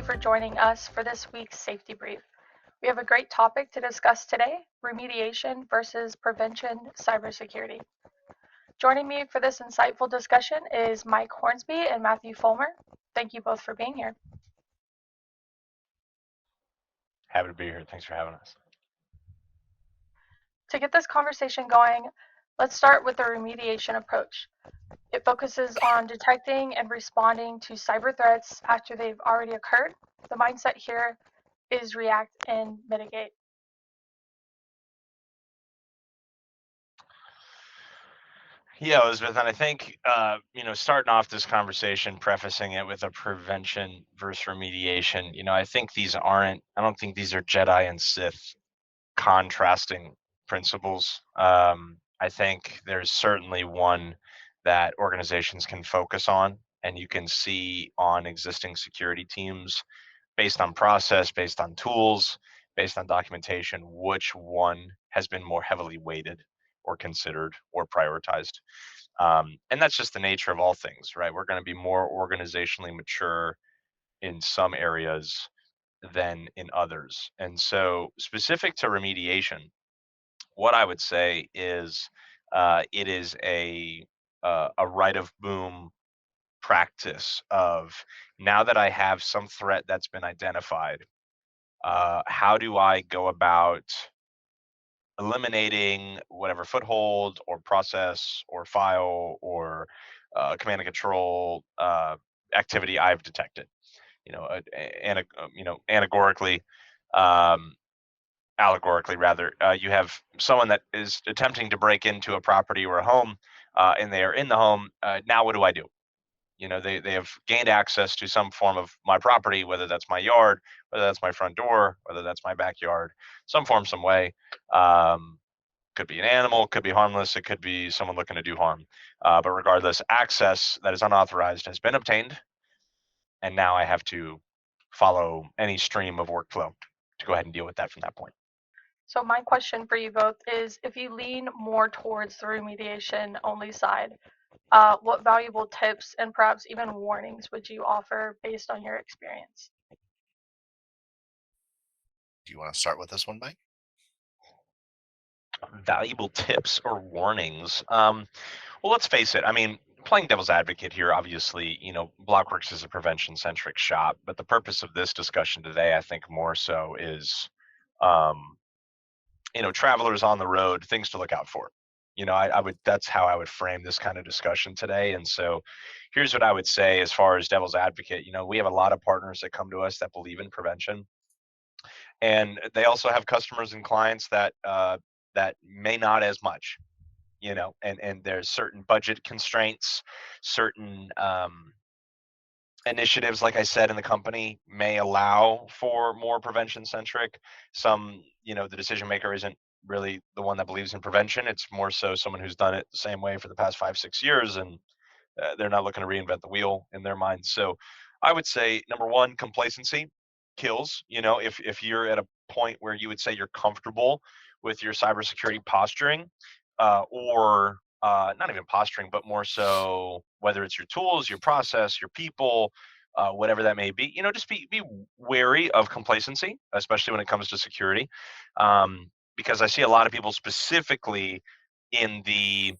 for joining us for this week's safety brief. We have a great topic to discuss today, remediation versus prevention cybersecurity. Joining me for this insightful discussion is Mike Hornsby and Matthew Fulmer. Thank you both for being here. Happy to be here. Thanks for having us. To get this conversation going, let's start with the remediation approach. It focuses on detecting and responding to cyber threats after they've already occurred. The mindset here is react and mitigate. Yeah, Elizabeth, and I think starting off this conversation, prefacing it with a prevention versus remediation. I think I don't think these are Jedi and Sith contrasting principles. I think there's certainly one that organizations can focus on, and you can see on existing security teams based on process, based on tools, based on documentation, which one has been more heavily weighted or considered or prioritized. And that's just the nature of all things, right? We're going to be more organizationally mature in some areas than in others. And so, specific to remediation, what I would say is it is a right of boom practice of, now that I have some threat that's been identified, how do I go about eliminating whatever foothold or process or file or command and control activity I've detected? Allegorically, um, allegorically rather, you have someone that is attempting to break into a property or a home, and they are in the home. Now, what do I do? They have gained access to some form of my property, whether that's my yard, whether that's my front door, whether that's my backyard, some form, some way. Could be an animal, could be harmless, it could be someone looking to do harm. But regardless, access that is unauthorized has been obtained, and now I have to follow any stream of workflow to go ahead and deal with that from that point. So my question for you both is, if you lean more towards the remediation only side, what valuable tips and perhaps even warnings would you offer based on your experience? Do you want to start with this one, Mike? Valuable tips or warnings. Well, let's face it. I mean, playing devil's advocate here, obviously, Blockworks is a prevention-centric shop, but the purpose of this discussion today, I think more so is, travelers on the road, things to look out for. That's how I would frame this kind of discussion today. And so here's what I would say as far as devil's advocate. We have a lot of partners that come to us that believe in prevention, and they also have customers and clients that may not as much. And there's certain budget constraints, certain initiatives, like I said, in the company may allow for more prevention centric. Some, the decision maker isn't really the one that believes in prevention. It's more so someone who's done it the same way for the past 5-6 years, and they're not looking to reinvent the wheel in their minds. So I would say, number one, complacency kills. If you're at a point where you would say you're comfortable with your cybersecurity posturing, or not even posturing, but more so whether it's your tools, your process, your people, whatever that may be, just be wary of complacency, especially when it comes to security, because I see a lot of people specifically in the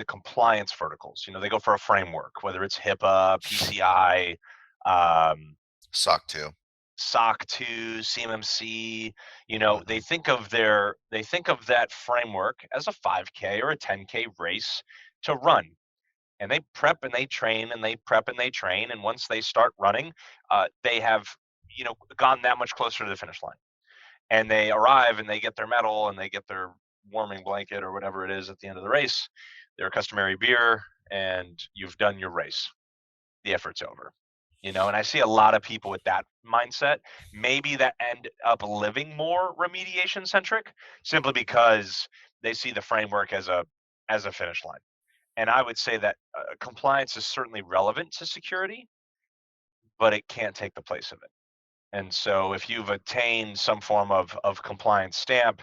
compliance verticals. They go for a framework, whether it's HIPAA, PCI, SOC 2. SOC 2, CMMC. They think of that framework as a 5K or a 10K race to run, and they prep and they train and they prep and they train, and once they start running, they have gone that much closer to the finish line, and they arrive and they get their medal and they get their warming blanket or whatever it is at the end of the race, their customary beer, and you've done your race. The effort's over. And I see a lot of people with that mindset, maybe that end up living more remediation centric, simply because they see the framework as a finish line. And I would say that compliance is certainly relevant to security, but it can't take the place of it. And so if you've attained some form of compliance stamp,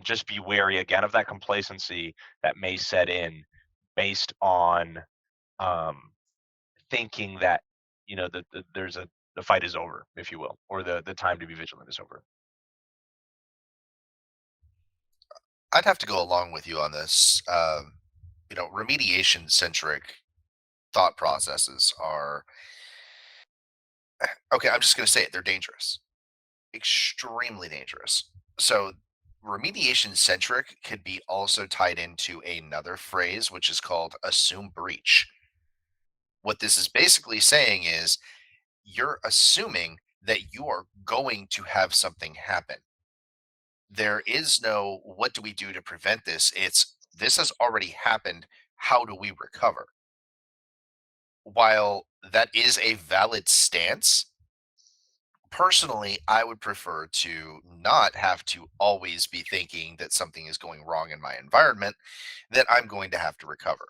just be wary again of that complacency that may set in based on thinking that the fight is over, if you will, or the time to be vigilant is over. I'd have to go along with you on this. Remediation centric thought processes are okay. I'm just going to say it. They're dangerous, extremely dangerous. So, remediation centric could be also tied into another phrase, which is called assume breach. What this is basically saying is you're assuming that you are going to have something happen. There is no what do we do to prevent this? It's this has already happened. How do we recover? While that is a valid stance, personally, I would prefer to not have to always be thinking that something is going wrong in my environment that I'm going to have to recover.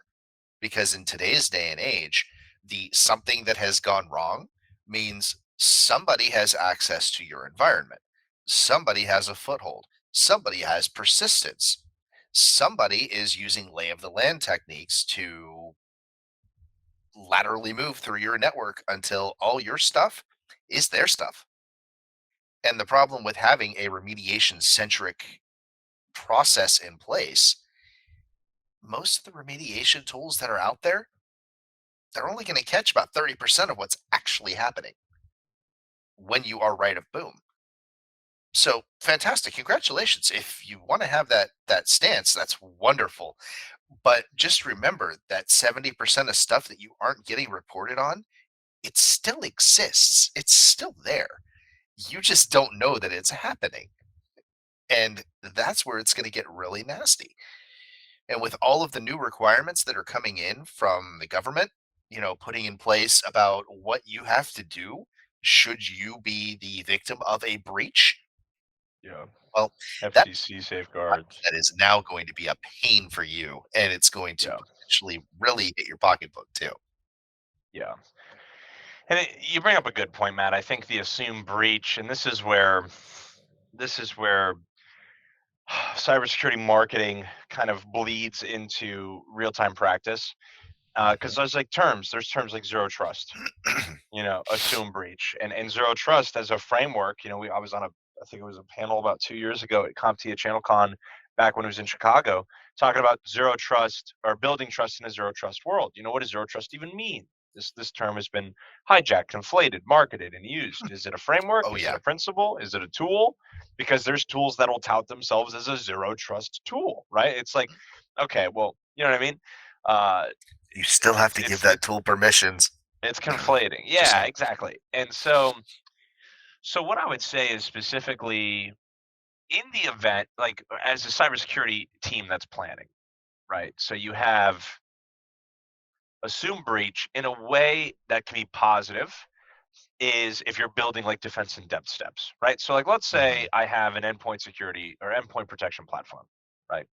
Because in today's day and age, the something that has gone wrong means somebody has access to your environment. Somebody has a foothold. Somebody has persistence. Somebody is using lay of the land techniques to laterally move through your network until all your stuff is their stuff. And the problem with having a remediation centric process in place, most of the remediation tools that are out there, they're only going to catch about 30% of what's actually happening when you are right of boom. So fantastic. Congratulations. If you want to have that stance, that's wonderful. But just remember that 70% of stuff that you aren't getting reported on, it still exists. It's still there. You just don't know that it's happening. And that's where it's going to get really nasty. And with all of the new requirements that are coming in from the government, putting in place about what you have to do should you be the victim of a breach, Yeah. well, that FTC safeguards. that is now going to be a pain for you, and it's going to Yeah. potentially really hit your pocketbook too. Yeah. And you bring up a good point, Matt. I think the assumed breach, and this is where cybersecurity marketing kind of bleeds into real-time practice. Because there's terms like zero trust, assume breach, and zero trust as a framework. I was on I think it was a panel about 2 years ago at CompTIA ChannelCon back when it was in Chicago, talking about zero trust or building trust in a zero trust world. What does zero trust even mean? This term has been hijacked, conflated, marketed, and used. Is it a framework? Oh, Is yeah. it a principle? Is it a tool? Because there's tools that will tout themselves as a zero trust tool, right? It's like, okay, well, you know what I mean? You still have to give that tool permissions. It's conflating. Yeah, exactly. And so what I would say is specifically in the event, like as a cybersecurity team that's planning, right? So you have assume breach in a way that can be positive is if you're building like defense in depth steps, right? So like let's say I have an endpoint security or endpoint protection platform, right?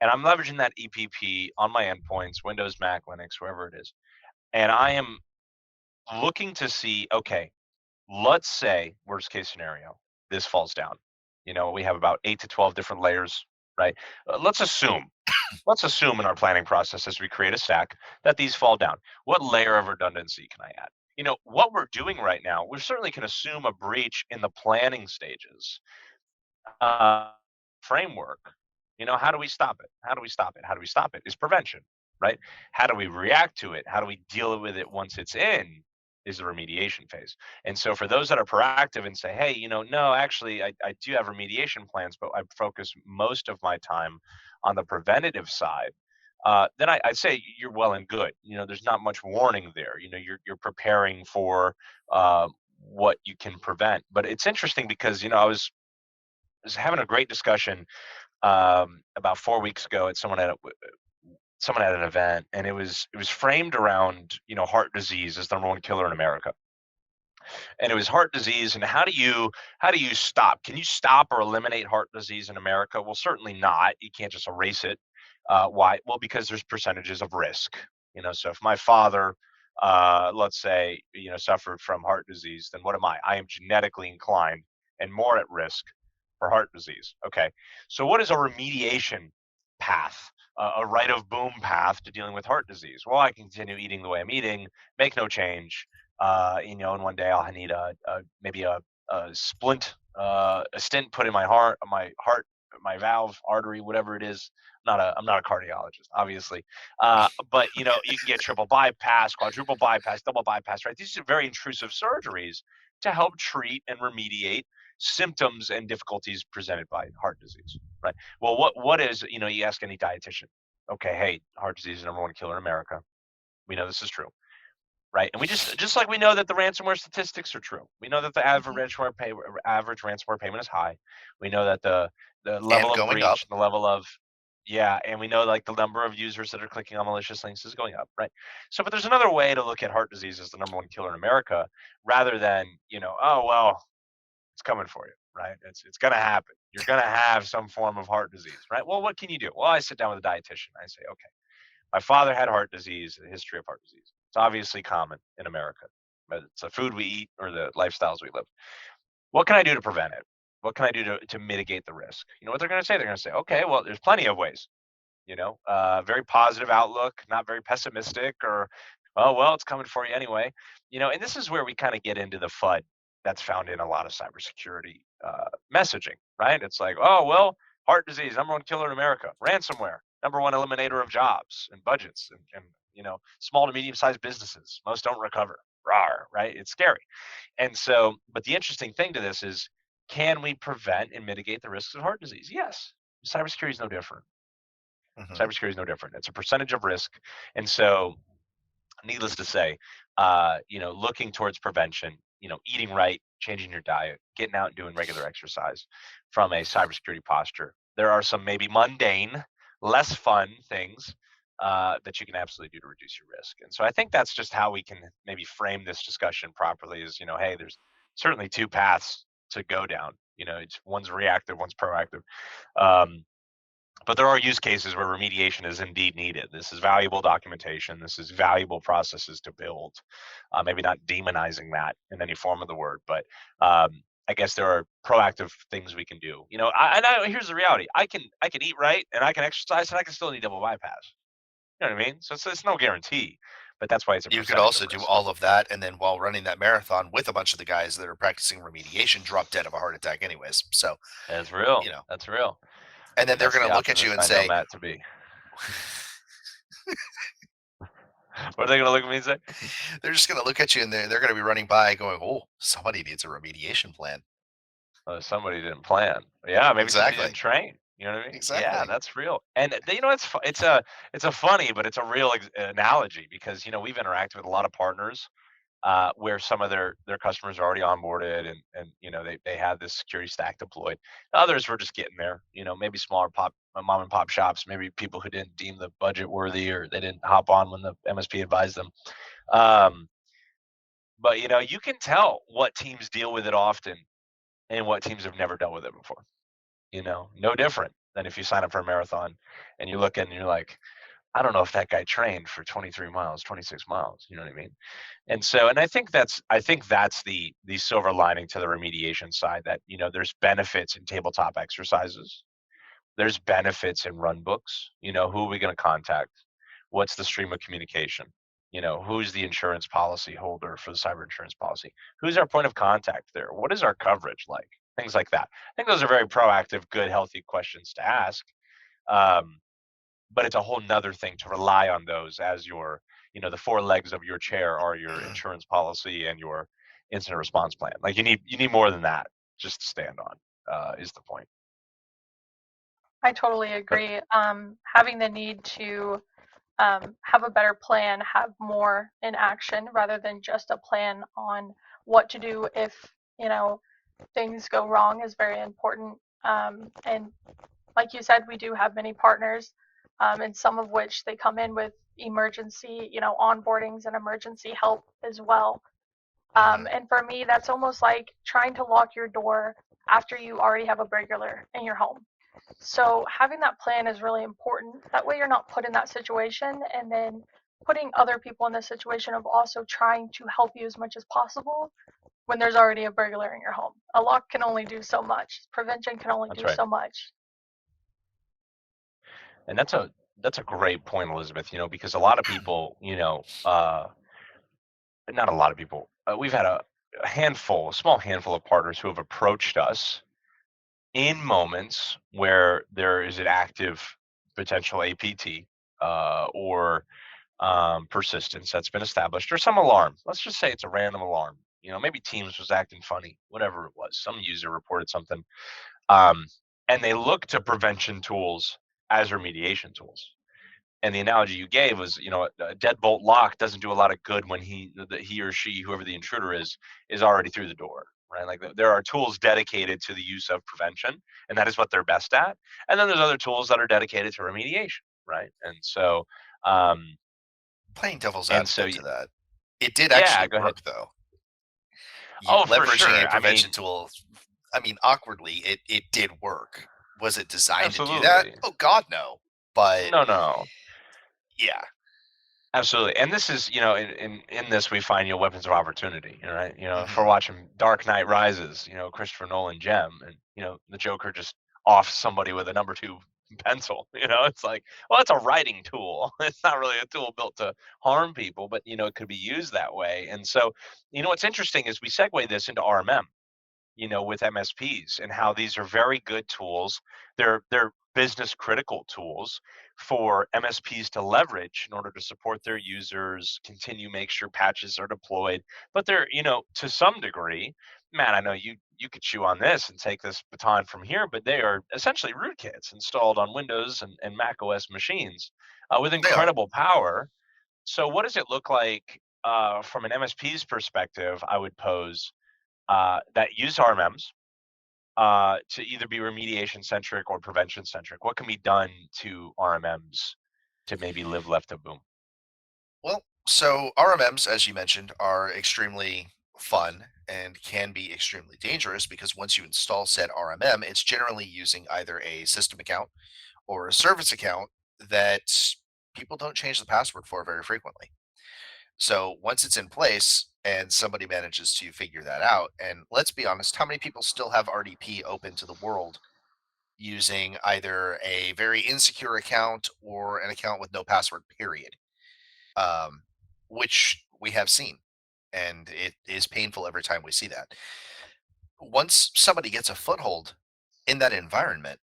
And I'm leveraging that EPP on my endpoints, Windows, Mac, Linux, wherever it is. And I am looking to see, okay, let's say worst case scenario, this falls down. We have about 8 to 12 different layers, right? Let's assume in our planning process as we create a stack that these fall down. What layer of redundancy can I add? What we're doing right now, we certainly can assume a breach in the planning stages. Framework, how do we stop it? How do we stop it? How do we stop it? Is prevention, right? How do we react to it? How do we deal with it once it's in? Is the remediation phase. And so for those that are proactive and say, hey, no, actually, I do have remediation plans, but I focus most of my time on the preventative side, then I'd say you're well and good. There's not much warning there. You're preparing for what you can prevent. But it's interesting because, I was having a great discussion about 4 weeks ago at someone at an event, and it was framed around heart disease as the number one killer in America, and it was heart disease and how do you stop? Can you stop or eliminate heart disease in America? Well, certainly not. You can't just erase it. Why? Well, because there's percentages of risk. So if my father, let's say, suffered from heart disease, then what am I? I am genetically inclined and more at risk for heart disease. Okay, so what is a remediation path? A right of boom path to dealing with heart disease? Well, I can continue eating the way I'm eating, make no change, and one day I'll need maybe a splint, a stent put in my heart, my valve, artery, whatever it is. I'm not a cardiologist, obviously, but you can get triple bypass, quadruple bypass, double bypass, right? These are very intrusive surgeries to help treat and remediate symptoms and difficulties presented by heart disease, right? Well, what is, you ask any dietitian, okay, hey, heart disease is the #1 killer in America. We know this is true, right? And we just like we know that the ransomware statistics are true. We know that the average ransomware payment is high. We know that the level of going up. breach, the level of and we know like the number of users that are clicking on malicious links is going up, right? So, but there's another way to look at heart disease as the #1 killer in America, rather than oh well, it's coming for you, right? It's going to happen. You're going to have some form of heart disease, right? Well, what can you do? Well, I sit down with a dietitian. I say, okay, my father had heart disease, a history of heart disease. It's obviously common in America, but it's the food we eat or the lifestyles we live. What can I do to prevent it? What can I do to mitigate the risk? You know what they're going to say? They're going to say, okay, well, there's plenty of ways. Very positive outlook, not very pessimistic, or oh well, it's coming for you anyway. And this is where we kind of get into the FUD that's found in a lot of cybersecurity messaging, right? It's like, oh well, heart disease, #1 killer in America, ransomware, #1 eliminator of jobs and budgets, and small to medium-sized businesses, most don't recover. Rawr, right? It's scary. And so, but the interesting thing to this is, can we prevent and mitigate the risks of heart disease? Yes. Cybersecurity is no different. Cybersecurity is no different. It's a percentage of risk. And so, needless to say, looking towards prevention, eating right, changing your diet, getting out and doing regular exercise from a cybersecurity posture. There are some maybe mundane, less fun things that you can absolutely do to reduce your risk. And so I think that's just how we can maybe frame this discussion properly is, hey, there's certainly two paths to go down. It's one's reactive, one's proactive. But there are use cases where remediation is indeed needed. This is valuable documentation. This is valuable processes to build. Maybe not demonizing that in any form of the word, but I guess there are proactive things we can do. Here's the reality: I can eat right and I can exercise and I can still need double bypass. You know what I mean? So it's no guarantee, but that's why it's a You could percentage also of do risk. all of that, and then while running that marathon with a bunch of the guys that are practicing remediation, drop dead of a heart attack, anyways. So That's real. That's real. and then they're that's going the to look at you optimist and I know say, Matt to be. What are they going to look at me and say? they're just going to look at you and they're going to be running by going, oh, somebody needs a remediation plan. Somebody didn't plan. Yeah, maybe somebody Exactly. didn't train. You know what I mean? Exactly. Yeah, that's real. And it's a funny, but it's a real analogy because we've interacted with a lot of partners where some of their customers are already onboarded and they have this security stack deployed. Others were just getting there. Maybe smaller mom and pop shops, maybe people who didn't deem the budget worthy or they didn't hop on when the MSP advised them. But you can tell what teams deal with it often and what teams have never dealt with it before. No different than if you sign up for a marathon and you look and you're like, I don't know if that guy trained for 23 miles, 26 miles. You know what I mean? And so, and I think that's the silver lining to the remediation side, that there's benefits in tabletop exercises. There's benefits in run books. Who are we going to contact? What's the stream of communication? Who's the insurance policy holder for the cyber insurance policy? Who's our point of contact there? What is our coverage like? Things like that. I think those are very proactive, good, healthy questions to ask. But it's a whole nother thing to rely on those as your, the four legs of your chair are your insurance policy and your incident response plan. Like you need more than that just to stand on, is the point. I totally agree. Having the need to have a better plan, have more in action rather than just a plan on what to do if things go wrong is very important. And like you said, we do have many partners, and some of which they come in with emergency, onboardings and emergency help as well. And for me, that's almost like trying to lock your door after you already have a burglar in your home. So having that plan is really important. That way you're not put in that situation and then putting other people in the situation of also trying to help you as much as possible when there's already a burglar in your home. A lock can only do so much. Prevention can only do so much. And that's a great point, Elizabeth, because a lot of people, not a lot of people. We've had a small handful of partners who have approached us in moments where there is an active potential APT or persistence that's been established, or some alarm. Let's just say it's a random alarm. Maybe Teams was acting funny, whatever it was. Some user reported something, and they look to prevention tools as remediation tools. And the analogy you gave was, a deadbolt lock doesn't do a lot of good when he or she, whoever the intruder is already through the door, right? Like there are tools dedicated to the use of prevention, and that is what they're best at. And then there's other tools that are dedicated to remediation, right? And so, Playing devil's and so, advocate to that, it did yeah, actually go ahead. work though. Oh, for Leveraging sure. a I prevention mean, tool, I mean, awkwardly, it did work. Was it designed to do that? absolutely. Oh God, no. But No. yeah, Absolutely, and this is, in this we find, weapons of opportunity, right? If we're hmm watching Dark Knight Rises, Christopher Nolan gem, and the Joker just offs somebody with a number 2 pencil, it's like, well, it's a writing tool. It's not really a tool built to harm people, but it could be used that way. And so, what's interesting is we segue this into RMM, with MSPs, and how these are very good tools. They're business critical tools for MSPs to leverage in order to support their users, continue make sure patches are deployed. But they're, to some degree, Matt, I know you could chew on this and take this baton from here, but they are essentially rootkits installed on Windows and Mac OS machines with they are. incredible power. So what does it look like from an MSP's perspective? I would pose that use RMMs to either be remediation centric or prevention centric. What can be done to RMMs to maybe live left of boom? Well, so RMMs, as you mentioned, are extremely fun and can be extremely dangerous because once you install said RMM, it's generally using either a system account or a service account that people don't change the password for very frequently. So once it's in place and somebody manages to figure that out, and let's be honest, how many people still have RDP open to the world using either a very insecure account or an account with no password, period? Um, which we have seen. And it is painful every time we see that. Once somebody gets a foothold in that environment,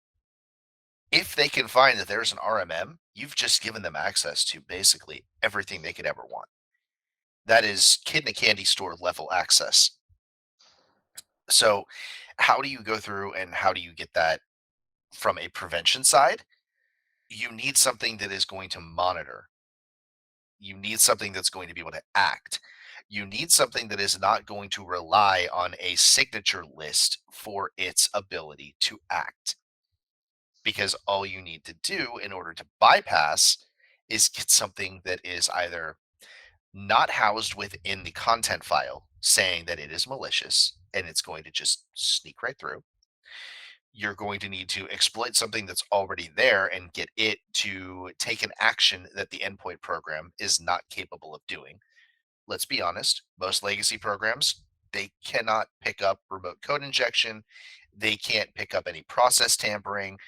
if they can find that there's an RMM, you've just given them access to basically everything they could ever want. That is kid in a candy store level access. So, how do you go through and how do you get that from a prevention side? You need something that is going to monitor. You need something that's going to be able to act. You need something that is not going to rely on a signature list for its ability to act. Because all you need to do in order to bypass is get something that is either not housed within the content file saying that it is malicious and it's going to just sneak right through. You're going to need to exploit something that's already there and get it to take an action that the endpoint program is not capable of doing. Let's be honest, most legacy programs, they cannot pick up remote code injection. They can't pick up any process tampering.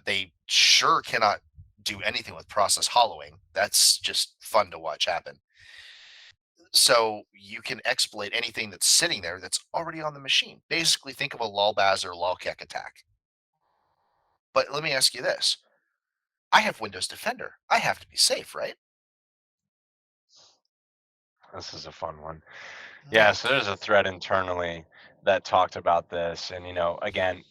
They sure cannot do anything with process hollowing. That's just fun to watch happen. So you can exploit anything that's sitting there that's already on the machine. Basically, think of a lolbaz or lolkek attack. But let me ask you this. I have Windows Defender. I have to be safe, right? This is a fun one. Yeah, Yeah. so there's a thread internally that talked about this. And, again,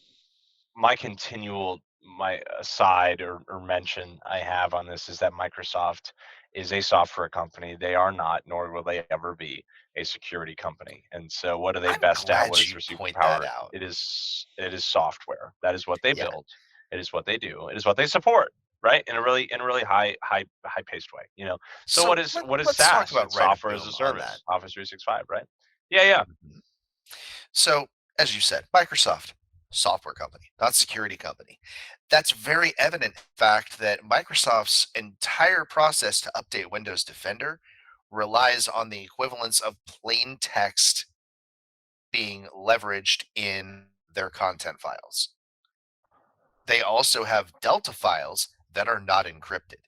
my continual my aside or mention I have on this is that Microsoft is a software company. They are not, nor will they ever be, a security company. And so what are they I'm best at? glad What is you their point that superpower? out. It is software. That is what they Yeah. build. It is what they do. It is what they support, right? In a really high paced way. So what So is what is let's talk SaaS? about It's right of software as a boom on that. service, Office 365, right? Yeah. Mhm. So, as you said, Microsoft, software company, not security company. That's very evident fact that Microsoft's entire process to update Windows Defender relies on the equivalence of plain text being leveraged in their content files. They also have Delta files that are not encrypted.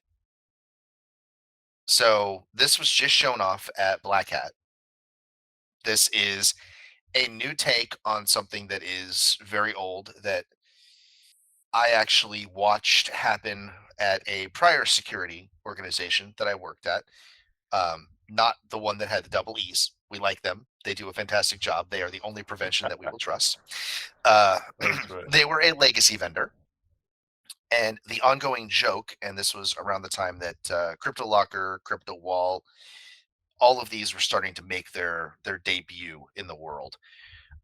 So this was just shown off at Black Hat This is a new take on something that is very old that I actually watched happen at a prior security organization that I worked at. Not the one that had the double E's. We like them. They do a fantastic job. They are the only prevention that we will trust. That's right. They were a legacy vendor. And the ongoing joke, and this was around the time that CryptoLocker, CryptoWall, all of these were starting to make their debut in the world.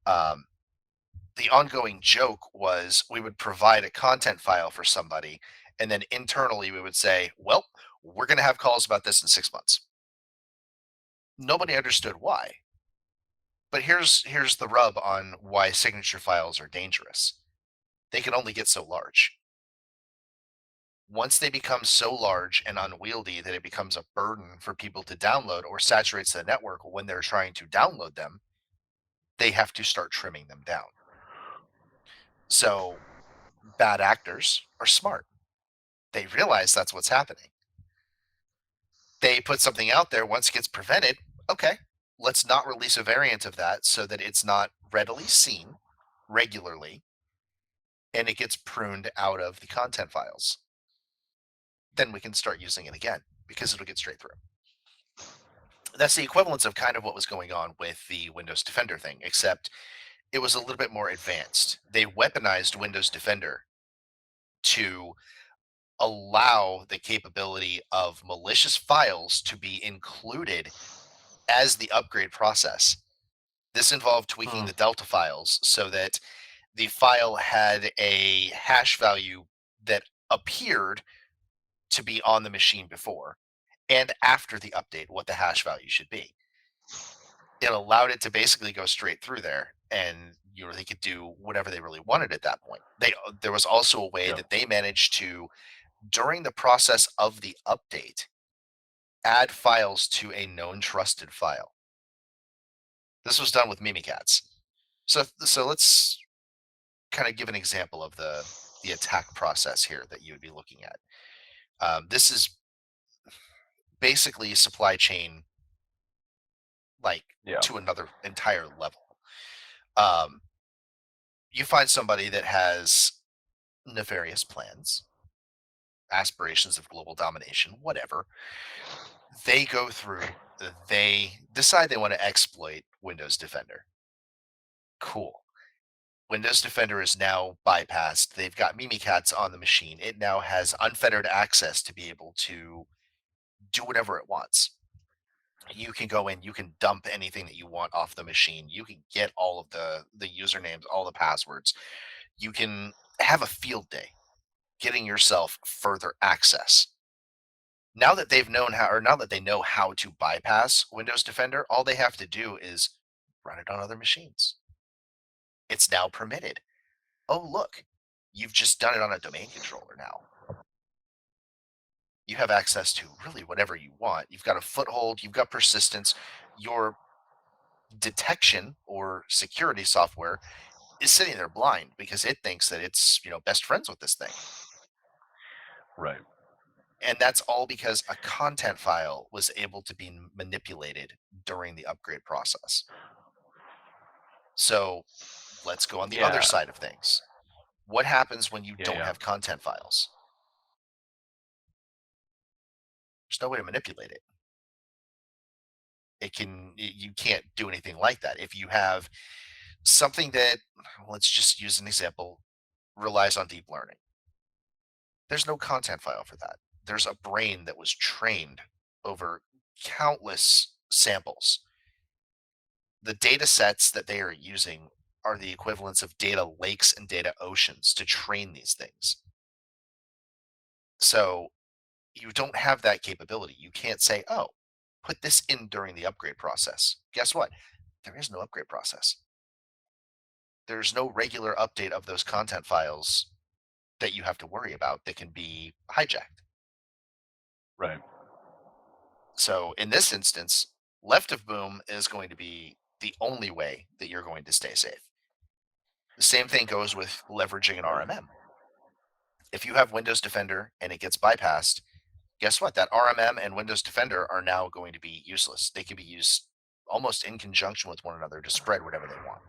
The ongoing joke was we would provide a content file for somebody, and then internally we would say, well, we're going to have calls about this in 6 months. Nobody understood why. But here's the rub on why signature files are dangerous. They can only get so large. Once they become so large and unwieldy that it becomes a burden for people to download or saturates the network when they're trying to download them, they have to start trimming them down. So bad actors are smart. They realize that's what's happening. They put something out there. Once it gets prevented, okay, let's not release a variant of that so that it's not readily seen regularly and it gets pruned out of the content files. Then we can start using it again because it'll get straight through. That's the equivalence of kind of what was going on with the Windows Defender thing, except it was a little bit more advanced. They weaponized Windows Defender to allow the capability of malicious files to be included as the upgrade process. This involved tweaking the Delta files so that the file had a hash value that appeared to be on the machine before and after the update, what the hash value should be. It allowed it to basically go straight through there, and they could do whatever they really wanted at that point. There was also a way that they managed to, during the process of the update, add files to a known trusted file. This was done with Mimikatz. So let's kind of give an example of the attack process here that you would be looking at. This is basically supply chain, to another entire level. You find somebody that has nefarious plans, aspirations of global domination, whatever. They go through, they decide they want to exploit Windows Defender. Cool. Windows Defender is now bypassed. They've got Mimikatz on the machine. It now has unfettered access to be able to do whatever it wants. You can go in, you can dump anything that you want off the machine. You can get all of the usernames, all the passwords. You can have a field day getting yourself further access. Now that they've known how, or now that they know how to bypass Windows Defender, all they have to do is run it on other machines. It's now permitted. Oh, look, you've just done it on a domain controller now. You have access to really whatever you want. You've got a foothold, you've got persistence. Your detection or security software is sitting there blind because it thinks that it's, best friends with this thing. Right. And that's all because a content file was able to be manipulated during the upgrade process. So let's go on the other side of things. What happens when you don't have content files? There's no way to manipulate it. You can't do anything like that. If you have something that, let's just use an example, relies on deep learning, there's no content file for that. There's a brain that was trained over countless samples. The data sets that they are using are the equivalents of data lakes and data oceans to train these things. So you don't have that capability. You can't say, oh, put this in during the upgrade process. Guess what? There is no upgrade process. There's no regular update of those content files that you have to worry about that can be hijacked. Right. So in this instance, left of boom is going to be the only way that you're going to stay safe. The same thing goes with leveraging an RMM. If you have Windows Defender and it gets bypassed, guess what? That RMM and Windows Defender are now going to be useless. They can be used almost in conjunction with one another to spread whatever they want.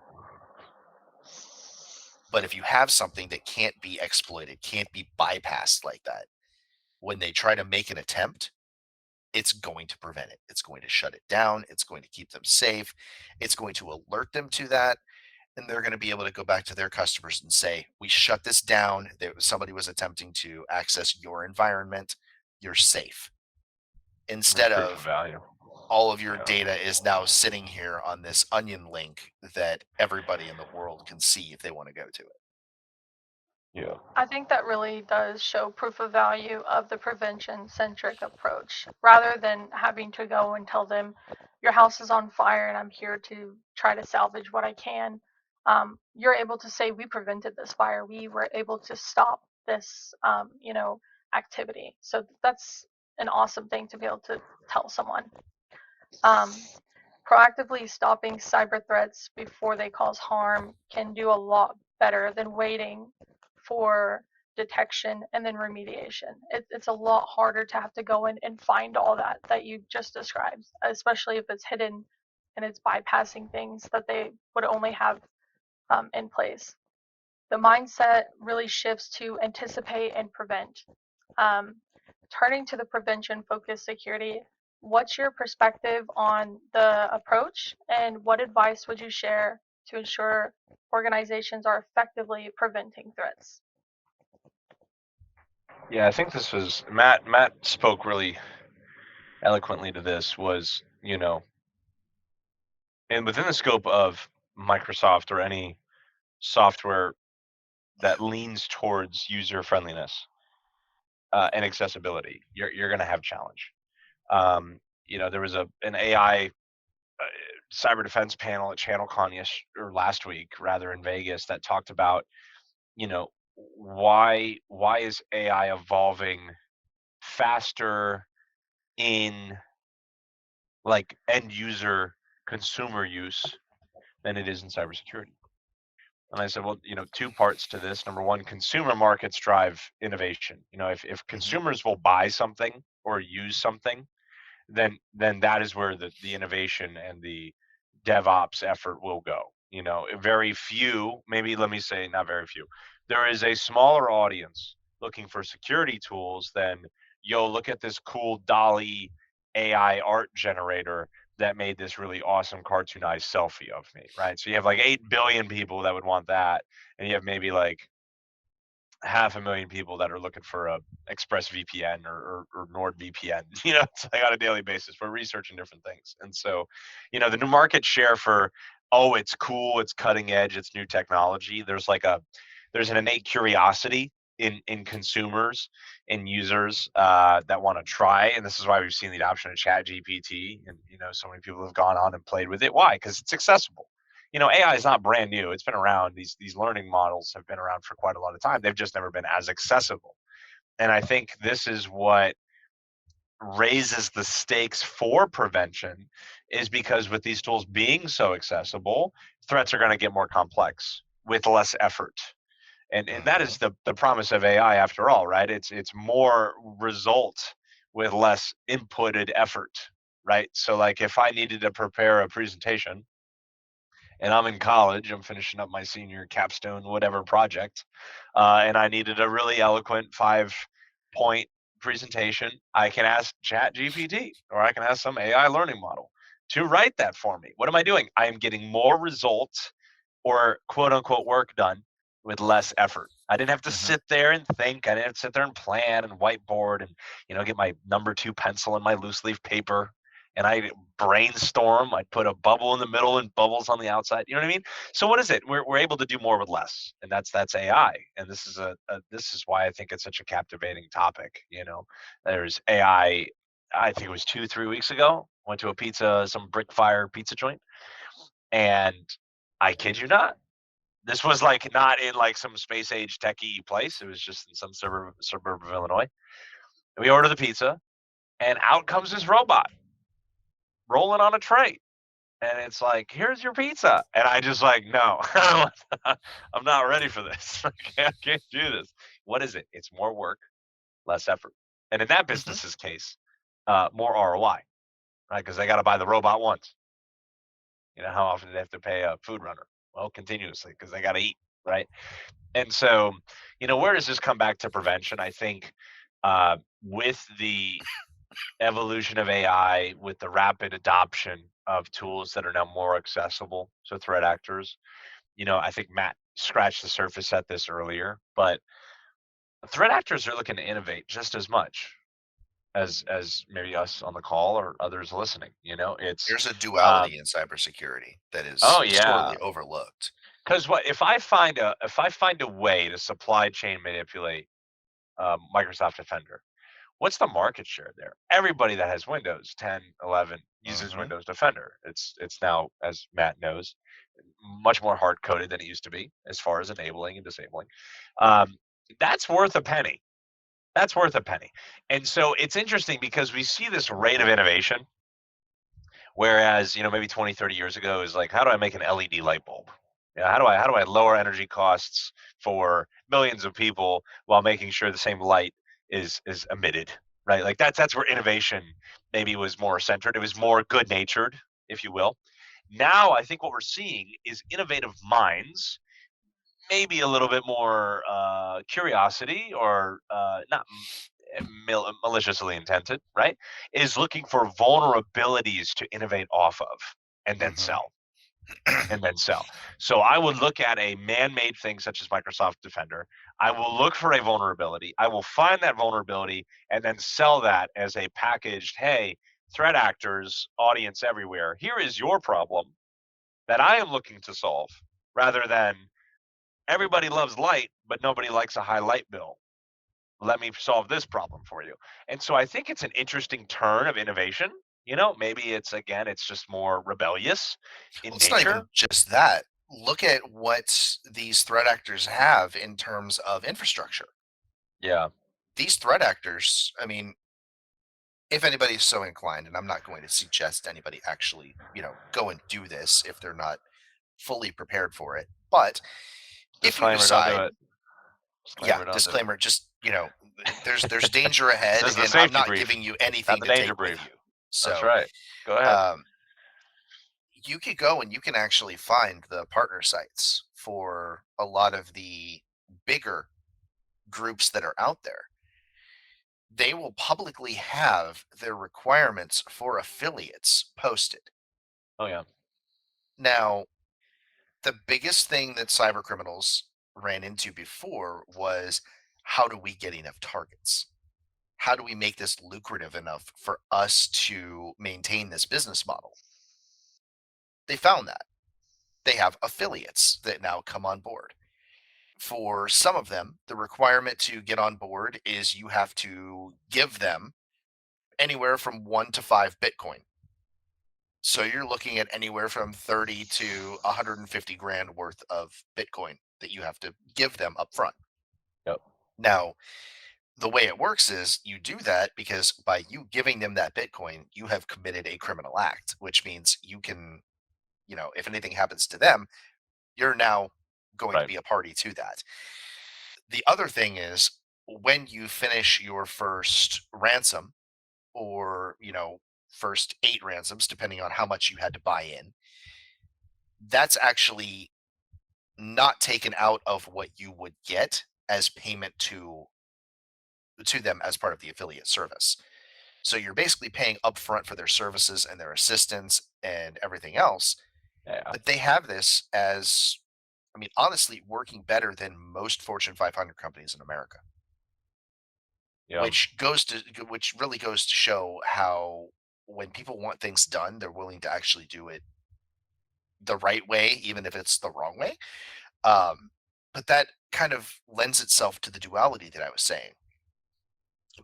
But if you have something that can't be exploited, can't be bypassed like that, when they try to make an attempt, it's going to prevent it. It's going to shut it down. It's going to keep them safe. It's going to alert them to that. And they're going to be able to go back to their customers and say, we shut this down. Somebody was attempting to access your environment. You're safe. Instead Proof of of value. all of your Yeah. data is now sitting here on this onion link that everybody in the world can see if they want to go to it. Yeah. I think that really does show proof of value of the prevention-centric approach, rather than having to go and tell them, your house is on fire and I'm here to try to salvage what I can. You're able to say, we prevented this fire. We were able to stop this, activity. So that's an awesome thing to be able to tell someone. Proactively stopping cyber threats before they cause harm can do a lot better than waiting for detection and then remediation. It's a lot harder to have to go in and find all that you just described, especially if it's hidden and it's bypassing things that they would only have in place. The mindset really shifts to anticipate and prevent. Um, Turning to the prevention focused security, what's your perspective on the approach, and what advice would you share to ensure organizations are effectively preventing threats? Yeah, I think this was Matt. Matt spoke really eloquently to this. Was, and within the scope of Microsoft or any software that leans towards user friendliness and accessibility, you're going to have challenge. There was an AI cyber defense panel at ChannelCon last week, rather, in Vegas, that talked about, why is AI evolving faster in like end user consumer use than it is in cybersecurity. And I said, well, two parts to this. Number one, consumer markets drive innovation. If consumers will buy something or use something, then that is where the innovation and the DevOps effort will go. Very few, maybe let me say not very few. There is a smaller audience looking for security tools than, look at this cool Dolly AI art generator that made this really awesome cartoonized selfie of me, right? So you have like 8 billion people that would want that, and you have maybe like 500,000 people that are looking for a ExpressVPN or NordVPN. It's like on a daily basis. We're researching different things, and so, the new market share for, it's cool, it's cutting edge, it's new technology. There's an innate curiosity in consumers and users that want to try, and this is why we've seen the adoption of ChatGPT, and so many people have gone on and played with it. Why? Because it's accessible. AI is not brand new. It's been around. These learning models have been around for quite a lot of time. They've just never been as accessible. And I think this is what raises the stakes for prevention, is because with these tools being so accessible, threats are going to get more complex with less effort. And that is the promise of AI, after all, right? It's more result with less inputted effort, right? So like if I needed to prepare a presentation, and I'm in college, I'm finishing up my senior capstone whatever project, and I needed a really eloquent 5-point presentation, I can ask ChatGPT or I can ask some AI learning model to write that for me. What am I doing? I am getting more results or quote unquote work done with less effort. I didn't have to sit there and think. I didn't have to sit there and plan and whiteboard and get my number 2 pencil and my loose leaf paper, and I brainstorm. I'd put a bubble in the middle and bubbles on the outside. You know what I mean? So what is it? We're able to do more with less, and that's AI. And this is why I think it's such a captivating topic. There's AI. I think it was 2-3 weeks ago. Went to some brick fire pizza joint, and I kid you not, this was like not in like some space age techie place. It was just in some suburb of Illinois. And we order the pizza, and out comes this robot rolling on a tray. And it's like, here's your pizza. And I just like, no, I'm not ready for this. I can't do this. What is it? It's more work, less effort. And in that business's case, more ROI, right? Because they got to buy the robot once. How often do they have to pay a food runner? Well, continuously, because they got to eat, right? And so, where does this come back to prevention? I think with the evolution of AI, with the rapid adoption of tools that are now more accessible to threat actors, I think Matt scratched the surface at this earlier, but threat actors are looking to innovate just as much as maybe us on the call or others listening. It's There's a um, duality in cybersecurity that oh is yeah, sorely overlooked. because what if I find a way to supply chain manipulate Microsoft Defender? What's the market share there? Everybody that has Windows 10, 11 uses Mhm. Windows Defender. It's now, as Matt knows, much more hard coded than it used to be as far as enabling and disabling. Um, that's worth a penny. That's worth a penny. And so it's interesting because we see this rate of innovation, whereas, maybe 20, 30 years ago is like, how do I make an LED light bulb? How do I lower energy costs for millions of people while making sure the same light is emitted, right? Like that's where innovation maybe was more centered. It was more good natured, if you will. Now I think what we're seeing is innovative minds, maybe a little bit more curiosity, or not maliciously intended, right? Is looking for vulnerabilities to innovate off of and then Mhm. sell. And then sell. So I would look at a man-made thing such as Microsoft Defender. I will look for a vulnerability. I will find that vulnerability and then sell that as a packaged, hey, threat actors, audience everywhere, here is your problem that I am looking to solve, rather than everybody loves light, but nobody likes a high light bill. Let me solve this problem for you. And so I think it's an interesting turn of innovation. Maybe it's just more rebellious in Well, it's not even nature. just that. Look at what these threat actors have in terms of infrastructure. Yeah. These threat actors, I mean, if anybody's so inclined, and I'm not going to suggest anybody actually, go and do this if they're not fully prepared for it. But if you Disclaimer, don't do decide, it. yeah, Disclaimer, don't do it. disclaimer, just, there's danger ahead, This is the and I'm safety not brief, giving you not anything the to danger take with brief. you. That's So, right. Go ahead. um, you could go and you can actually find the partner sites for a lot of the bigger groups that are out there. They will publicly have their requirements for affiliates posted. Oh yeah. Now, the biggest thing that cyber criminals ran into before was, how do we get enough targets? How do we make this lucrative enough for us to maintain this business model? They found that. They have affiliates that now come on board. For some of them, the requirement to get on board is you have to give them anywhere from 1 to 5 Bitcoin. So you're looking at anywhere from 30 to 150 grand worth of Bitcoin that you have to give them up front. Yep. Now, the way it works is you do that because by you giving them that Bitcoin, you have committed a criminal act, which means you can, if anything happens to them, you're now going to Right. be a party to that. The other thing is, when you finish your first ransom, or, first 8 ransoms, depending on how much you had to buy in, that's actually not taken out of what you would get as payment to them as part of the affiliate service. So you're basically paying upfront for their services and their assistance and everything else. Yeah. But they have this as, I mean, honestly, working better than most Fortune 500 companies in America, Yeah. which really goes to show how, when people want things done, they're willing to actually do it the right way, even if it's the wrong way. But that kind of lends itself to the duality that I was saying.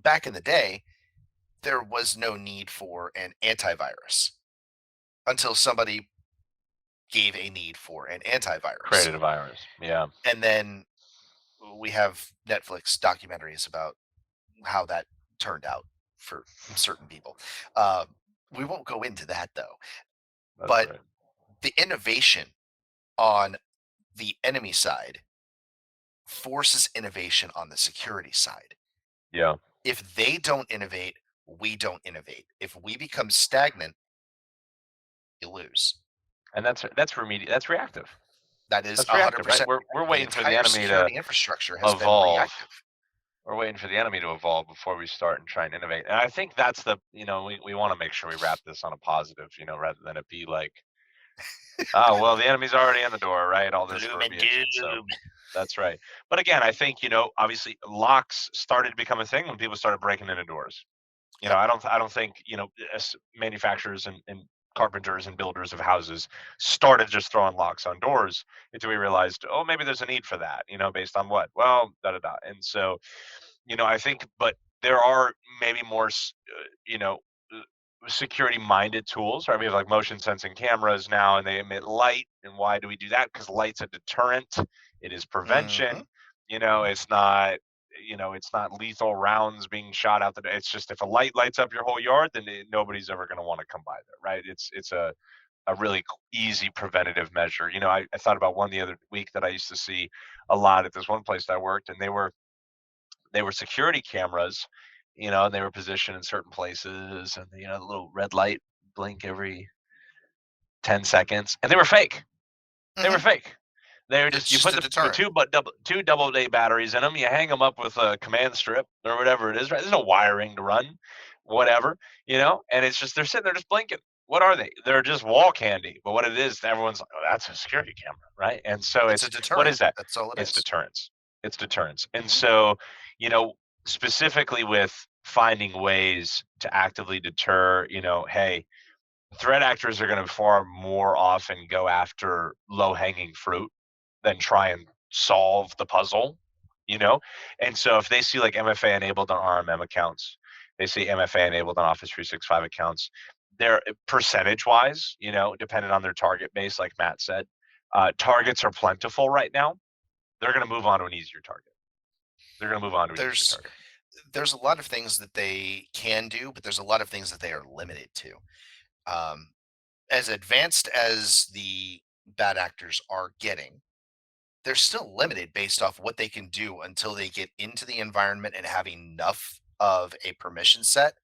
Back in the day, there was no need for an antivirus until somebody gave a need for an antivirus. Created a virus. Yeah. And then we have Netflix documentaries about how that turned out for certain people. Uh, we won't go into that though. That's But right. the innovation on the enemy side forces innovation on the security side. Yeah. If they don't innovate, we don't innovate. If we become stagnant, you lose. And that's reactive. That is That's reactive, right? 100%. We're The waiting for the entire enemy to security infrastructure has been evolve. reactive. We're waiting for the enemy to evolve before we start and try and innovate. And I think that's the, we want to make sure we wrap this on a positive, rather than it be like, oh, well, the enemy's already in the door, right? All this Gloom and verbiage. And so doom. that's right. But again, I think, obviously locks started to become a thing when people started breaking into doors. Yep. I don't think, manufacturers and carpenters and builders of houses started just throwing locks on doors until we realized, oh, maybe there's a need for that, based on what? Well, da-da-da. And so, I think, but there are maybe more, security minded tools, right? We have like motion sensing cameras now and they emit light. And why do we do that? Because light's a deterrent. It is prevention. It's not, it's not lethal rounds being shot out the. It's just if a light lights up your whole yard, then nobody's ever going to want to come by there, right? It's a really easy preventative measure. I thought about one the other week that I used to see a lot at this one place that I worked, and they were security cameras, and they were positioned in certain places, and the little red light blink every 10 seconds, and they were fake. They were fake. They were just, you put the two double A batteries in them, you hang them up with a command strip or whatever it is, right? There's no wiring to run, whatever, and it's just, they're sitting there just blinking. What are they? They're just wall candy. But what it is, everyone's like, oh, that's a security camera, right? And so it's a deterrent. what is that? That's all it's is. Deterrence. It's deterrence. And so, specifically with finding ways to actively deter, hey, threat actors are going to far more often go after low-hanging fruit than try and solve the puzzle, And so if they see like MFA enabled on RMM accounts, they see MFA enabled on Office 365 accounts, they're percentage-wise, dependent on their target base, like Matt said, targets are plentiful right now. They're going to move on to an easier target. They're going to move on to an easier target. There's a lot of things that they can do, but there's a lot of things that they are limited to. As advanced as the bad actors are getting, they're still limited based off what they can do until they get into the environment and have enough of a permission set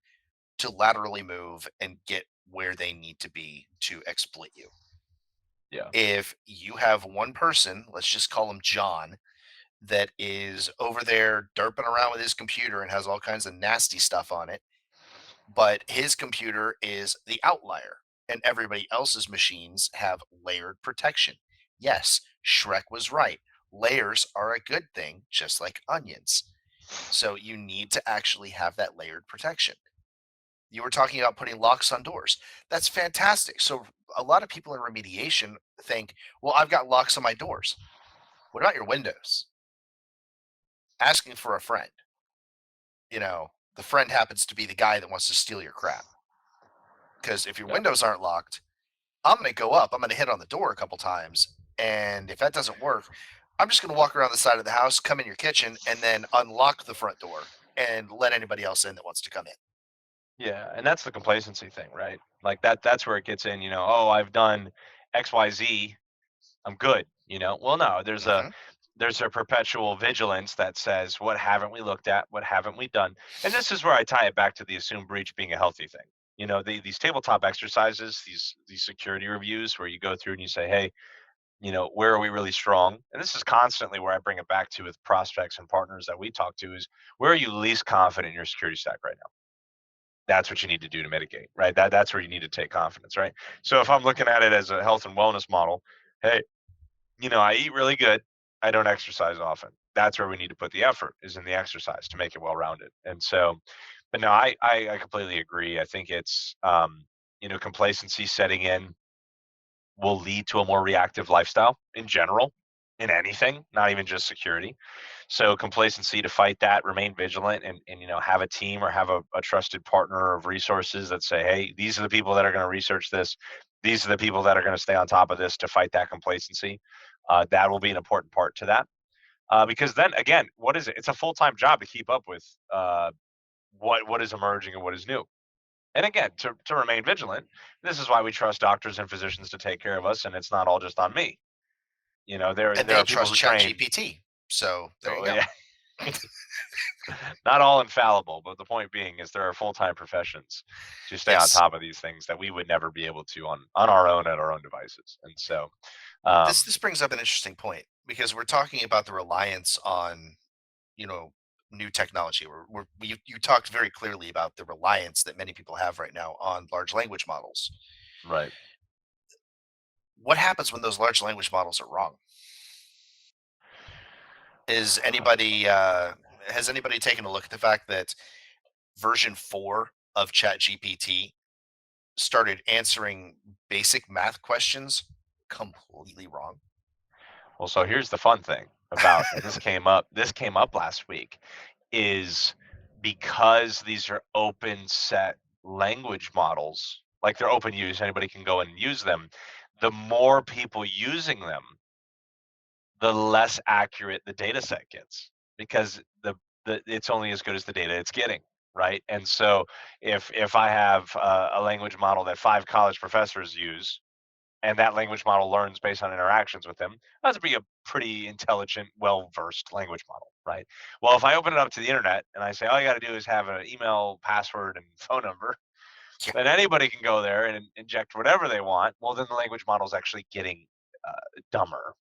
to laterally move and get where they need to be to exploit you. Yeah. If you have one person, let's just call him John, that is over there derping around with his computer and has all kinds of nasty stuff on it, but his computer is the outlier and everybody else's machines have layered protection. Yes, Shrek was right. Layers are a good thing, just like onions. So you need to actually have that layered protection. You were talking about putting locks on doors. That's fantastic. So a lot of people in remediation think, well, I've got locks on my doors. What about your windows? Asking for a friend. The friend happens to be the guy that wants to steal your crap. Because if your windows aren't locked, I'm going to go up. I'm going to hit on the door a couple times. And if that doesn't work, I'm just going to walk around the side of the house, come in your kitchen, and then unlock the front door and let anybody else in that wants to come in. Yeah, and that's the complacency thing, right? Like that's where it gets in, oh, I've done XYZ, I'm good, Well, no, there's a perpetual vigilance that says, what haven't we looked at? What haven't we done? And this is where I tie it back to the assumed breach being a healthy thing. These tabletop exercises, these security reviews where you go through and you say, hey, where are we really strong? And this is constantly where I bring it back to with prospects and partners that we talk to is, where are you least confident in your security stack right now? That's what you need to do to mitigate, right? That's where you need to take confidence, right? So if I'm looking at it as a health and wellness model, hey, I eat really good. I don't exercise often. That's where we need to put the effort, is in the exercise to make it well-rounded. And so, but no, I completely agree. I think it's, complacency setting in will lead to a more reactive lifestyle in general, in anything, not even just security. So complacency to fight that, remain vigilant, and have a team or have a trusted partner of resources that say, hey, these are the people that are going to research this. These are the people that are going to stay on top of this to fight that complacency. That will be an important part to that. Because then again, what is it? It's a full-time job to keep up with what is emerging and what is new. And again, to remain vigilant, this is why we trust doctors and physicians to take care of us, and it's not all just on me. There are people who train. ChatGPT. So there you go. Yeah. Not all infallible, but the point being is there are full-time professions to stay on Yes. top of these things that we would never be able to on our own at our own devices. And so, This brings up an interesting point because we're talking about the reliance on, you know, new technology. You talked very clearly about the reliance that many people have right now on large language models. right. What happens when those large language models are wrong? Is anybody has anybody taken a look at the fact that version 4 of ChatGPT started answering basic math questions completely wrong? Well, so here's the fun thing about, and this came up last week, is because these are open set language models, like they're open use, anybody can go and use them. The more people using them, the less accurate the data set gets, because it's only as good as the data it's getting, right? And so if I have a language model that 5 college professors use, and that language model learns based on interactions with them, that's be a pretty intelligent, well-versed language model, right? Well, if I open it up to the internet and I say all you got to do is have an email, password, and phone number, Yeah. then anybody can go there and inject whatever they want. Well, then the language model is actually getting dumber,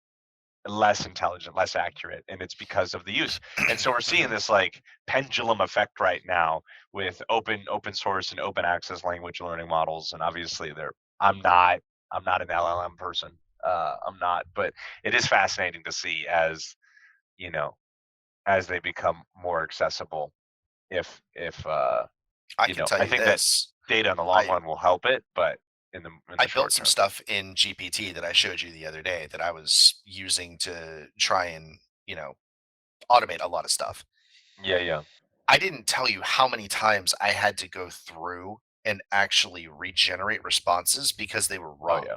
less intelligent, less accurate, and it's because of the use. And so we're seeing this like pendulum effect right now with open source and open access language learning models. And obviously I'm not an LLM person. I'm not, but it is fascinating to see as, you know, as they become more accessible. If I can tell I you think that this. data in the long I run will help it, but in I the built short some term. stuff in GPT that I showed you the other day that I was using to try and, automate a lot of stuff. Yeah. I didn't tell you how many times I had to go through and actually regenerate responses because they were Oh wrong. yeah.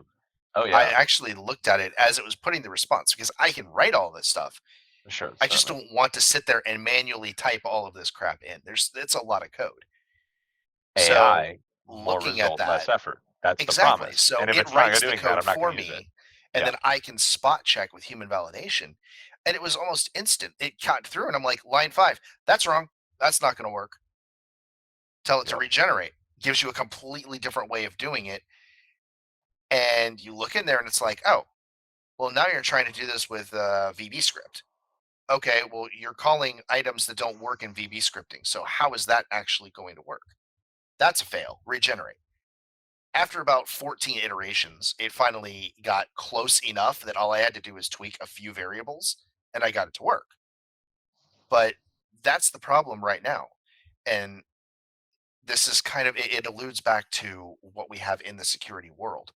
Oh I yeah. actually looked at it as it was putting the response because I can write all this stuff. Sure, I just certainly. don't want to sit there and manually type all of this crap in. It's a lot of code. So AI, more looking at result, less that, effort. That's the exactly. promise. So And if it it's not writes the doing that, code I'm not for going to use it. me, and Yeah. then I can spot check with human validation. And it was almost instant. It cut through, and I'm like, line 5, that's wrong. That's not going to work. Tell it to Yep. regenerate. Gives you a completely different way of doing it. And you look in there, and it's like, oh, well, now you're trying to do this with VB script. Okay, well, you're calling items that don't work in VB scripting. So how is that actually going to work? That's a fail. Regenerate. After about 14 iterations, it finally got close enough that all I had to do was tweak a few variables and I got it to work. But that's the problem right now. And this is kind of, it alludes back to what we have in the security world.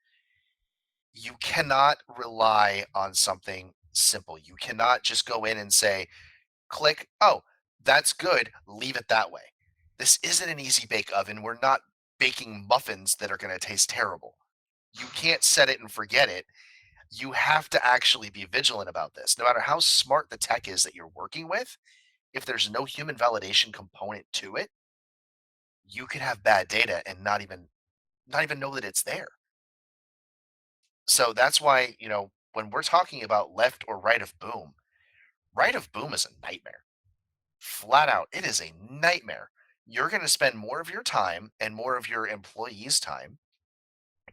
You cannot rely on something simple. You cannot just go in and say, click, oh, that's good, leave it that way. This isn't an easy bake oven. We're not baking muffins that are going to taste terrible. You can't set it and forget it. You have to actually be vigilant about this. No matter how smart the tech is that you're working with, if there's no human validation component to it, you could have bad data and not even know that it's there. So that's why, when we're talking about left or right of boom, right of boom is a nightmare. Flat out, it is a nightmare. You're going to spend more of your time and more of your employees' time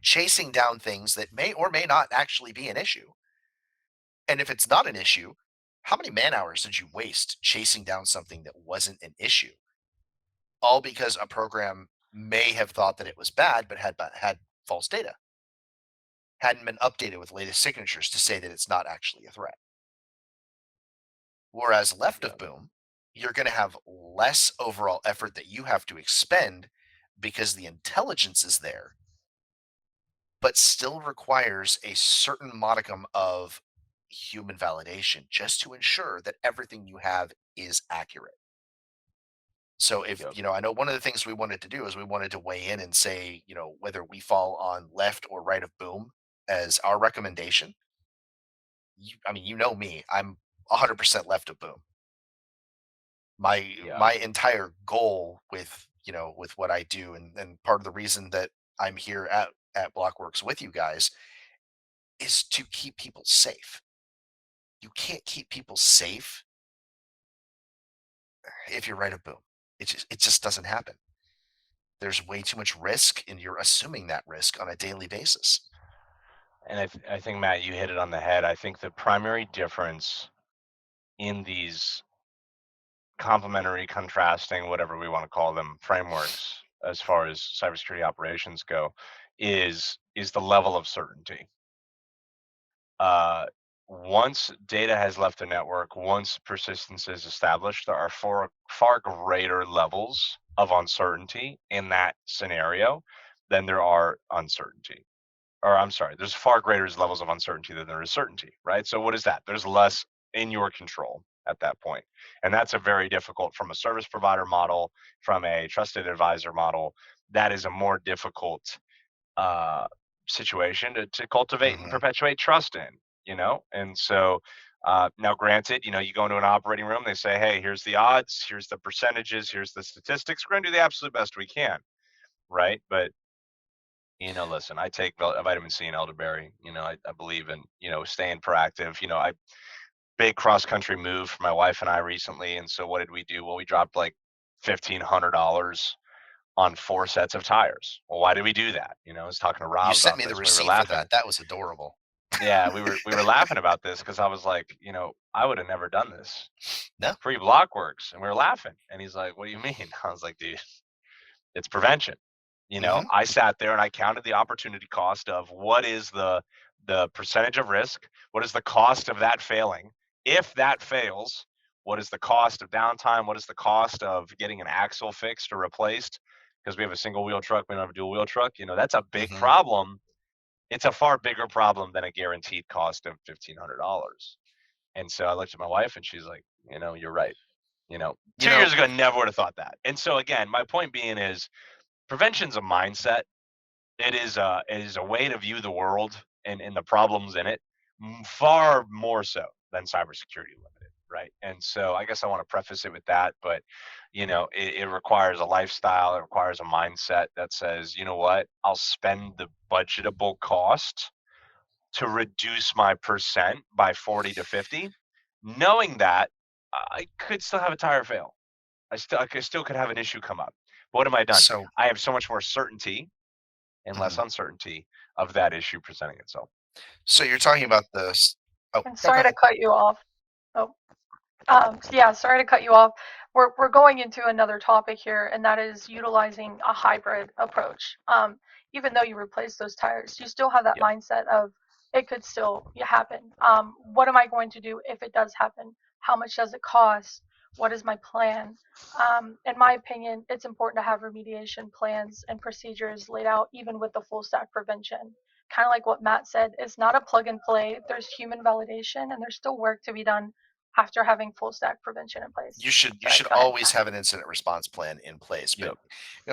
chasing down things that may or may not actually be an issue. And if it's not an issue, how many man hours did you waste chasing down something that wasn't an issue? All because a program may have thought that it was bad, but had false data, hadn't been updated with latest signatures to say that it's not actually a threat. Whereas left Yeah. of boom, you're going to have less overall effort that you have to expend because the intelligence is there, but still requires a certain modicum of human validation just to ensure that everything you have is accurate. So if, Yep. I know one of the things we wanted to do is we wanted to weigh in and say, whether we fall on left or right of boom as our recommendation. I mean, you know me, I'm 100% left of boom. my Yeah. my entire goal with with what I do, and part of the reason that I'm here at Blockworks with you guys is to keep people safe. You can't keep people safe if you're right of boom. It just doesn't happen. There's way too much risk, and you're assuming that risk on a daily basis. And I think, Matt, you hit it on the head. I think the primary difference in these complementary, contrasting, whatever we want to call them, frameworks as far as cybersecurity operations go, is the level of certainty. Once data has left the network, once persistence is established, there are far greater levels of uncertainty in that scenario than there are uncertainty. Or I'm sorry, there's far greater levels of uncertainty than there is certainty, right? So what is that? There's less in your control at that point. And that's a very difficult from a service provider model, from a trusted advisor model. That is a more difficult situation to cultivate and perpetuate trust in, And so now granted, you go into an operating room, they say, hey, here's the odds, here's the percentages, here's the statistics. We're going to do the absolute best we can, right? But listen, I take vitamin C and elderberry. I believe in, staying proactive. I big cross country move for my wife and I recently. And so what did we do? Well, we dropped like $1,500 on 4 sets of tires. Well, why did we do that? I was talking to Rob You sent about me the this. We were receipt for laughing. that. That was adorable. Yeah, we were laughing about this because I was like, I would have never done this. No. Pre-Blockworks. And we were laughing. And he's like, what do you mean? I was like, dude, it's prevention. I sat there and I counted the opportunity cost of what is the percentage of risk, what is the cost of that failing. If that fails, what is the cost of downtime? What is the cost of getting an axle fixed or replaced? Because we have a single wheel truck, we don't have a dual wheel truck. That's a big problem. It's a far bigger problem than a guaranteed cost of $1,500. And so I looked at my wife and she's like, you're right. 2 years ago, I never would have thought that. And so again, my point being is, prevention's a mindset. It is a way to view the world and the problems in it, far more so than cybersecurity limited, right? And so I guess I want to preface it with that, but it requires a lifestyle. It requires a mindset that says, you know what, I'll spend the budgetable cost to reduce my percent by 40 to 50, knowing that I could still have a tire fail. I still could have an issue come up. But what have I done? So I have so much more certainty and less uncertainty of that issue presenting itself. So you're talking about this. Oh, And sorry to cut you off. Oh, yeah, sorry to cut you off. We're going into another topic here, and that is utilizing a hybrid approach. Even though you replace those tires, you still have that mindset of it could still happen. What am I going to do if it does happen? How much does it cost? What is my plan? In my opinion, it's important to have remediation plans and procedures laid out, even with the full stack prevention. Kind of like what Matt said, it's not a plug and play. There's human validation, and there's still work to be done after having full stack prevention in place. You should always have an incident response plan in place. But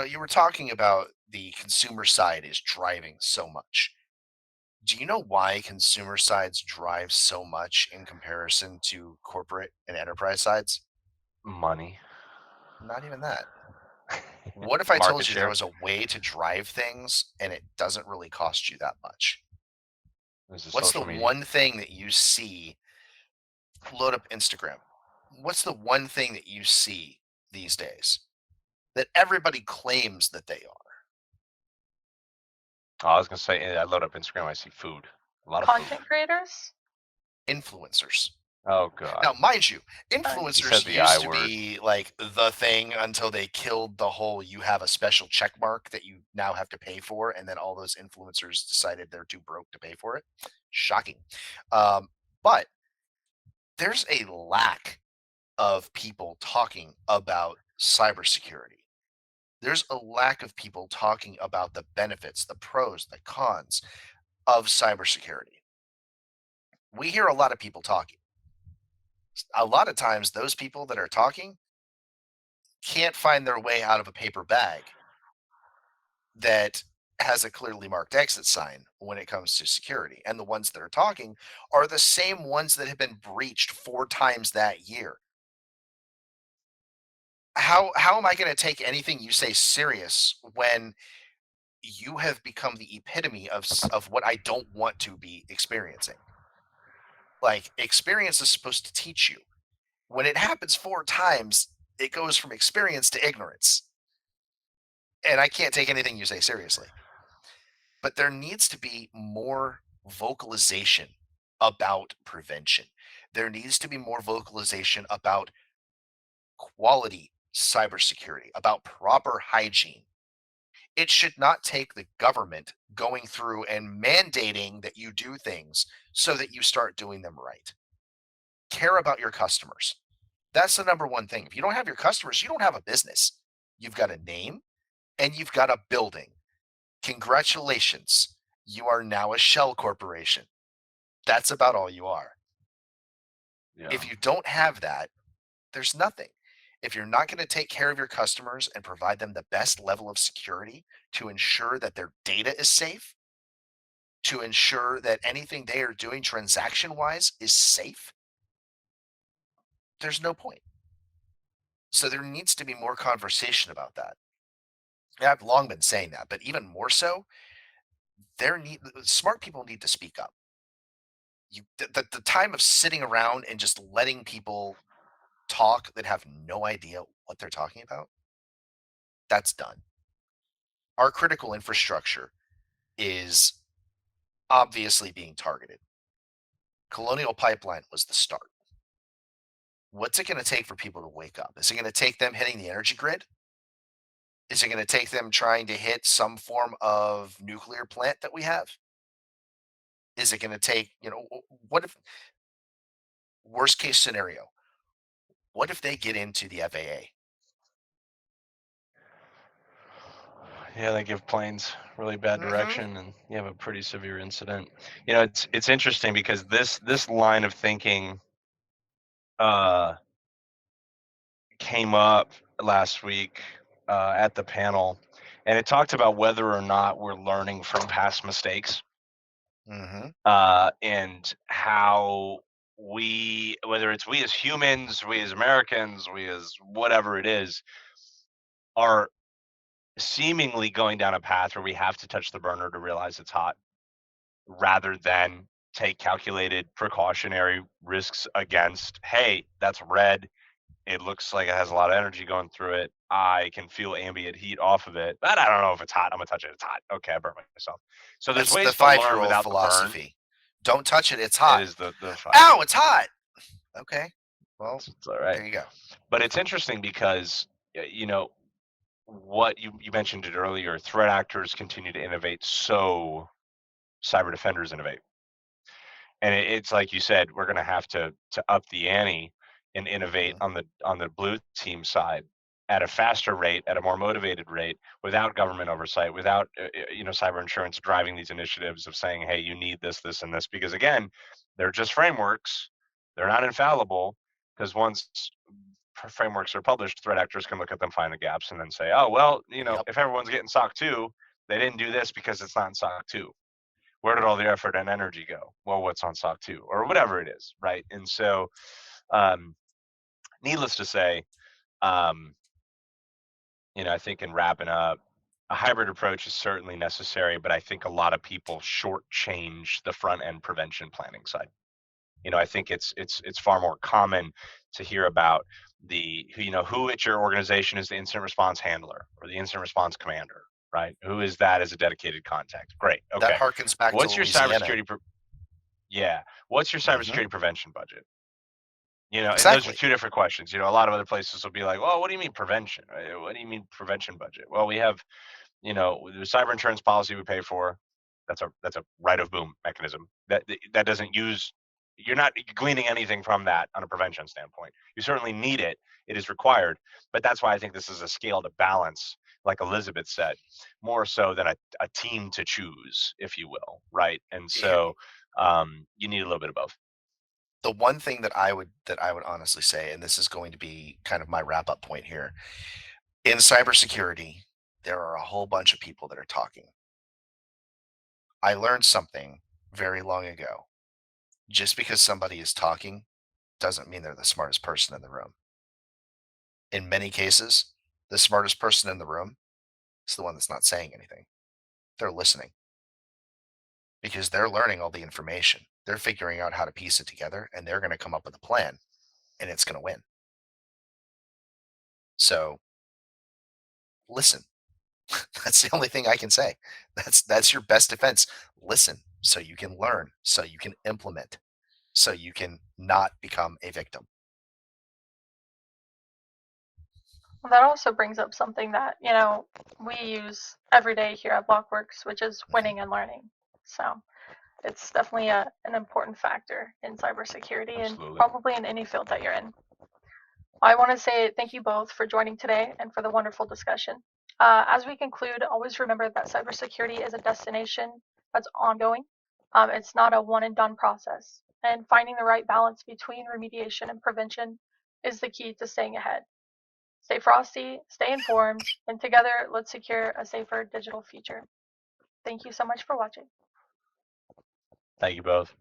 you were talking about the consumer side is driving so much. Do you know why consumer sides drive so much in comparison to corporate and enterprise sides? Money. Not even that. What if I told you share? there was a way to drive things and it doesn't really cost you that much? What's the one thing that you see? Load up Instagram. What's the one thing that you see these days that everybody claims that they are? Oh, I was gonna say, I load up Instagram, I see food. A lot of content creators, influencers. Oh god. Now, mind you, influencers used to be like the thing until they killed the whole you have a special check mark that you now have to pay for, and then all those influencers decided they're too broke to pay for it. Shocking. But there's a lack of people talking about cybersecurity. There's a lack of people talking about the benefits, the pros, the cons of cybersecurity. We hear a lot of people talking. A lot of times, those people that are talking can't find their way out of a paper bag that has a clearly marked exit sign when it comes to security. And the ones that are talking are the same ones that have been breached 4 times that year. How am I going to take anything you say serious when you have become the epitome of what I don't want to be experiencing? Like, experience is supposed to teach you. When it happens 4 times, It goes from experience to ignorance. And I can't take anything you say seriously. But there needs to be more vocalization about prevention. There needs to be more vocalization about quality cybersecurity, about proper hygiene. It should not take the government going through and mandating that you do things so that you start doing them right. Care about your customers. That's the number one thing. If you don't have your customers, you don't have a business. You've got a name and you've got a building. Congratulations. You are now a shell corporation. That's about all you are. Yeah. If you don't have that, there's nothing. If you're not going to take care of your customers and provide them the best level of security to ensure that their data is safe, to ensure that anything they are doing transaction wise is safe, there's no point. So there needs to be more conversation about that. I've long been saying that, but even more so, smart people need to speak up. The time of sitting around and just letting people talk that have no idea what they're talking about, that's done. Our critical infrastructure is obviously being targeted. Colonial Pipeline was the start. What's it going to take for people to wake up? Is it going to take them hitting the energy grid? Is it going to take them trying to hit some form of nuclear plant that we have? Is it going to take, what if, worst case scenario, what if they get into the FAA? Yeah, they give planes really bad Mhm. direction, and you have a pretty severe incident. You know, it's interesting because this line of thinking came up last week at the panel, and it talked about whether or not we're learning from past mistakes, Mhm. and how we, whether it's we as humans, we as Americans, we as whatever it is, are seemingly going down a path where we have to touch the burner to realize it's hot, rather than take calculated precautionary risks against, hey, that's red. It looks like it has a lot of energy going through it. I can feel ambient heat off of it, but I don't know if it's hot. I'm gonna touch it. It's hot. Okay, I burnt myself. So there's That's the ways to learn 5-year-old without the burn. philosophy. Don't touch it, it's It hot. is the Ow, 5 year. it's hot. Okay. Well, It's all right. there you go. But it's interesting because what you mentioned it earlier. Threat actors continue to innovate, so cyber defenders innovate. And it's like you said, we're going to have to up the ante and innovate Mhm. on the blue team side at a faster rate, at a more motivated rate, without government oversight, without cyber insurance driving these initiatives of saying, hey, you need this, this, and this, because again, they're just frameworks. They're not infallible, because once frameworks are published, threat actors can look at them, find the gaps, and then say, oh well, Yep. if everyone's getting SOC 2, they didn't do this because it's not in SOC 2. Where did all the effort and energy go? Well, what's on SOC 2 or whatever it is, right? And so, needless to say, um, I think in wrapping up, a hybrid approach is certainly necessary, but I think a lot of people shortchange the front end prevention planning side. I think it's far more common to hear about who at your organization is the incident response handler or the incident response commander, right? Who is that as a dedicated contact? Great. That Okay. harkens back to What's your Louisiana. cybersecurity? Yeah. What's your Mhm. cybersecurity prevention budget? And those are Exactly. two different questions. A lot of other places will be like, "Well, what do you mean prevention? What do you mean prevention budget?" Well, we have, the cyber insurance policy we pay for. That's a right of boom mechanism. That doesn't use. You're not gleaning anything from that on a prevention standpoint. You certainly need it. It is required. But that's why I think this is a scale to balance, like Elizabeth said, more so than a team to choose, if you will, right? And Here, so you need a little bit of both. the one thing that I would honestly say, and this is going to be kind of my wrap up point here, in cybersecurity, there are a whole bunch of people that are talking. I learned something very long ago. Just because somebody is talking doesn't mean they're the smartest person in the room. In many cases, the smartest person in the room is the one that's not saying anything. They're listening because they're learning all the information. They're figuring out how to piece it together and they're going to come up with a plan and it's going to win. So listen. That's the only thing I can say. That's your best defense. Listen so you can learn, so you can implement, so you can not become a victim. Well, that also brings up something that, we use every day here at Blockworks, which is winning and learning. So it's definitely an important factor in cybersecurity and Absolutely. probably in any field that you're in. I want to say thank you both for joining today and for the wonderful discussion. As we conclude, always remember that cybersecurity is a destination that's ongoing. It's not a one and done process. And finding the right balance between remediation and prevention is the key to staying ahead. Stay frosty, stay informed, and together let's secure a safer digital future. Thank you so much for watching. Thank you both.